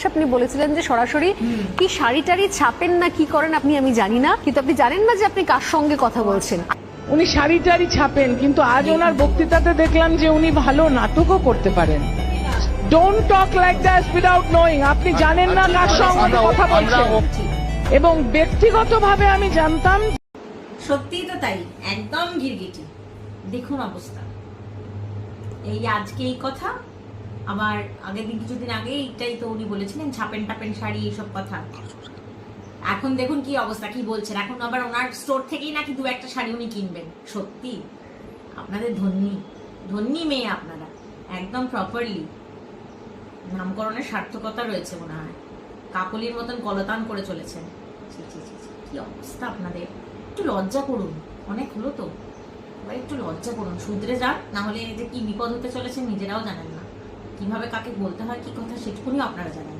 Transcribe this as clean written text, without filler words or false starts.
বাক্সে আপনি বলেছিলেন যে সরাসরি কি শাড়ি টাড়ি ছাপেন না কি করেন আমি জানি না, কিন্তু আপনি জানেন না যে আপনি কার সঙ্গে কথা বলছেন। উনি শাড়ি টাড়ি ছাপেন, কিন্তু আজ ওনার বক্তৃতাতে দেখলাম যে উনি ভালো নাটকও করতে পারেন। Don't talk like that without knowing. আপনি জানেন না কার সঙ্গে কথা বলছেন। এবং ব্যক্তিগতভাবে আমি জানতাম। সত্যিই তো তাই, একদম গিরগিটি। দেখুন অবস্থা, এই আজকে এই কথা, আবার আগের দিন কিছুদিন আগে এইটাই তো উনি বলেছিলেন ছাপেন টাপেন শাড়ি এইসব কথা। এখন দেখুন কি অবস্থা, কি বলছেন, এখন আবার ওনার স্টোর থেকেই নাকি দু একটা শাড়ি উনি কিনবেন। সত্যি আপনাদের ধন্যী ধন্যী মেয়ে আপনারা, একদম প্রপারলি নামকরণের সার্থকতা রয়েছে মনে হয়, কাকলির মতন কলতান করে চলেছেন। কি অবস্থা আপনাদের, একটু লজ্জা করুন, অনেক হলো তো, এবার একটু লজ্জা করুন, শুধরে যান, না হলে যে কি বিপদ হতে চলেছে নিজেরাও জানেন না, কিভাবে কাকে বলতে হয় কি কথা সেটুকুনিও আপনারা জানেন না।